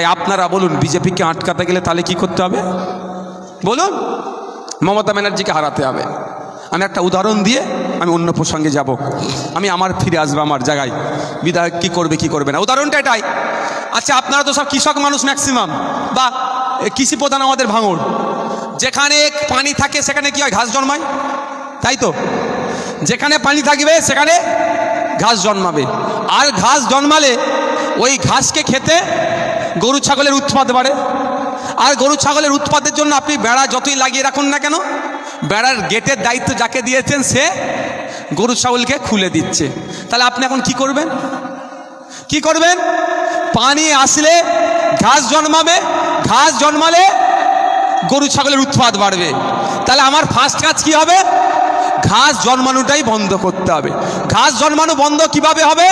আপনারা বলুন বিজেপিকে আটকাতে গেলে তাহলে কি করতে হবে বলুন? মমতা ব্যানার্জিকে হারাতে হবে। আমি একটা উদাহরণ দিয়ে আমি অন্য প্রসঙ্গে যাব, আমি আমার ফিরে আসবো আমার জায়গায়। বিধায়ক কি করবে না, উদাহরণটা এটাই। আচ্ছা, আপনারা তো সব কৃষক মানুষ ম্যাক্সিমাম, বা কৃষি প্রধান আমাদের ভাঙড়। যেখানে পানি থাকে সেখানে কি হয়? ঘাস জন্মায়, তাই তো? যেখানে পানি থাকবে সেখানে ঘাস জন্মাবে, আর ঘাস জন্মালে ওই ঘাসকে খেতে গরু ছাগলের উৎপাদ বাড়ে। আর গরু ছাগলের উৎপাদের জন্য আপনি বেড়া যতই লাগিয়ে রাখুন না কেন, বেড়ার গেটের দায়িত্ব যাকে দিয়েছেন সে গরু ছাগলকে খুলে দিচ্ছে। তাহলে আপনি এখন কি করবেন? কি করবেন? পানি আসলে ঘাস জন্মাবে, ঘাস জন্মালে গরু ছাগলের উৎপাদ বাড়বে। তাহলে আমার ফার্স্ট কাজ কি হবে? ঘাস জন্মানোটাই বন্ধ করতে হবে। ঘাস জন্মানো বন্ধ কিভাবে হবে?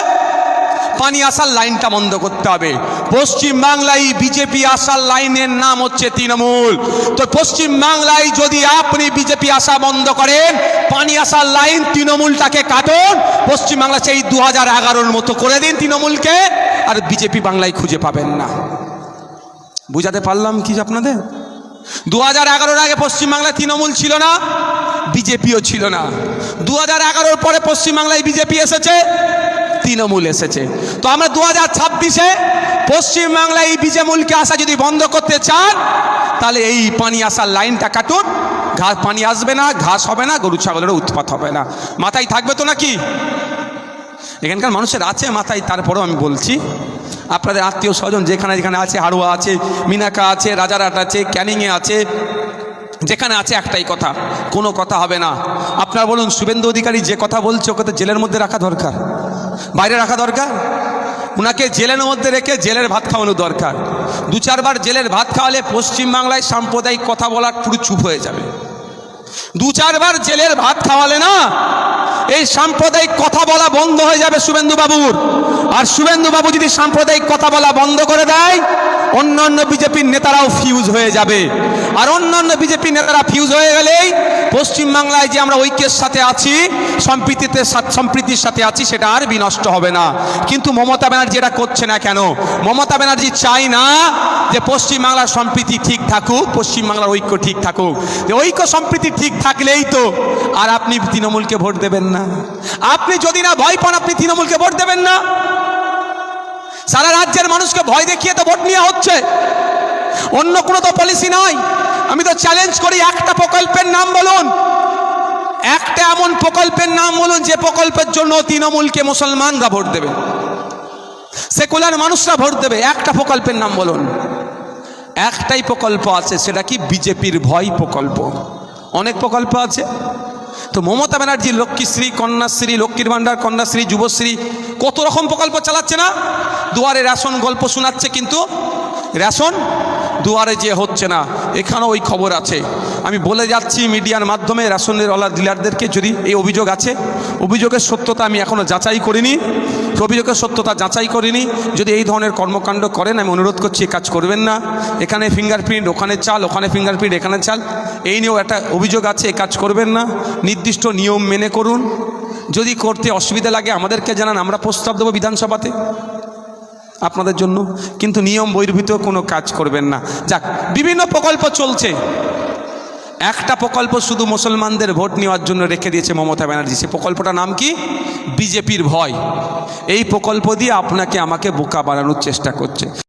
পানি আসার লাইনটা বন্ধ করতে হবে। পশ্চিম বাংলায় বিজেপি আসার লাইনের নাম হচ্ছে তৃণমূল। তো পশ্চিম বাংলায় যদি আপনি বিজেপি আসা বন্ধ করেন, পানি আসার লাইন তৃণমূলটাকে কাটুন, পশ্চিম বাংলা সেই 2011-র মতো করে দিন তৃণমূলকে, আর বিজেপি বাংলায় খুঁজে পাবেন না। বুঝাতে পারলাম কি আপনাদের? 2011-র আগে পশ্চিমবাংলায় তৃণমূল ছিল না, বিজেপিও ছিল না। 2011-র পরে পশ্চিমবাংলায় বিজেপি এসেছে, তৃণমূল এসেছে। তো আমরা 2026-এ পশ্চিমবাংলায় এই বিজেমূলকে আসা যদি বন্ধ করতে চান, তাহলে এই পানি আসার লাইনটা কাটুন। ঘাস পানি আসবে না, ঘাস হবে না, গরু ছাগলেরও উৎপাত হবে না। মাথায় থাকবে তো নাকি? এখানকার মানুষের আছে মাথায়, তারপরেও আমি বলছি, আপনাদের আত্মীয় স্বজন যেখানে যেখানে আছে, হাড়ুয়া আছে, মিনাকা আছে, রাজারহাট আছে, ক্যানিংয়ে আছে, যেখানে আছে একটাই কথা, কোনো কথা হবে না। আপনারা বলুন, শুভেন্দু অধিকারী যে কথা বলছে ওকে তো জেলের মধ্যে রাখা দরকার, বাইরে রাখা দরকার। ওনাকে জেলের মধ্যে রেখে জেলের ভাত খাওয়ানো দরকার। 2-4 বার জেলের ভাত খাওয়ালে পশ্চিমবাংলায় সাম্প্রদায়িক কথা বলার পুরো চুপ হয়ে যাবে। 2-4 বার জেলের ভাত খাওয়ালে না এই সাম্প্রদায়িক কথা বলা বন্ধ হয়ে যাবে শুভেন্দু বাবুর। আর শুভেন্দু বাবু যদি সাম্প্রদায়িক কথা বলা বন্ধ করে দেয়, অন্যান্য বিজেপির নেতারাও ফিউজ হয়ে যাবে। আর অন্যান্য বিজেপি নেতারা ফিউজ হয়ে গেলেই পশ্চিমবাংলায় যে আমরা ঐক্যের সাথে আছি, সম্প্রীতির সাথে আছি, সেটা আর বিনষ্ট হবে না। কিন্তু মমতা ব্যানার্জি এটা করছে না কেন? মমতা ব্যানার্জি চাই না যে পশ্চিমবাংলার সম্প্রীতি ঠিক থাকুক, পশ্চিমবাংলার ঐক্য ঠিক থাকুক। ঐক্য সম্প্রীতি ঠিক থাকলেই তো আর আপনি তৃণমূলকে ভোট দেবেন না। আপনি যদি না ভয় পান, আপনি তৃণমূলকে ভোট দেবেন না। সারা রাজ্যের মানুষকে ভয় দেখিয়ে তো ভোট নেওয়া হচ্ছে, অন্য কোনো তো পলিসি নয়। আমি তো চ্যালেঞ্জ করি, একটা প্রকল্পের নাম বলুন, একটা এমন প্রকল্পের নাম বলুন যে প্রকল্পের জন্য তৃণমূলকে মুসলমানরা ভোট দেবে, সেকুলার মানুষরা ভোট দেবে। একটা প্রকল্পের নাম বলুন। একটাই প্রকল্প আছে, সেটা কি? বিজেপির ভয় প্রকল্প। অনেক প্রকল্প আছে তো মমতা ব্যানার্জি লক্ষ্মীশ্রী, কন্যাশ্রী, লক্ষ্মীর ভাণ্ডার, কন্যাশ্রী, যুবশ্রী, কত রকম প্রকল্প চালাচ্ছে না? দুয়ারে রেশন গল্প শোনাচ্ছে, কিন্তু রেশন দুয়ারে যে হচ্ছে না, এখানেও ওই খবর আছে। আমি বলে যাচ্ছি মিডিয়ার মাধ্যমে রেশনের ওলা ডিলারদেরকে, যদি এই অভিযোগ আছে, অভিযোগের সত্যতা আমি এখনও যাচাই করিনি, অভিযোগের সত্যতা যাচাই করিনি। যদি এই ধরনের কর্মকাণ্ড করেন, আমি অনুরোধ করছি এই কাজ করবেন না। এখানে ফিঙ্গারপ্রিন্ট, ওখানে চাল, ওখানে ফিঙ্গারপ্রিন্ট, এখানে চাল, এই নিয়েও একটা অভিযোগ আছে, এই কাজ করবেন না। নির্দিষ্ট নিয়ম মেনে করুন। যদি করতে অসুবিধা লাগে আমাদেরকে জানান, আমরা প্রস্তাব দেবো বিধানসভাতে আপনাদের জন্য, কিন্তু নিয়ম বহির্ভূত কোনো কাজ করবেন না। যাক, বিভিন্ন প্রকল্প চলছে। একটা প্রকল্প শুধু মুসলমানদের ভোট নেওয়ার জন্য রেখে দিয়েছে মমতা ব্যানার্জি। সে প্রকল্পটার নাম কি? বিজেপির ভয়। এই প্রকল্প দিয়ে আপনাকে আমাকে বোকা বানানোর চেষ্টা করছে।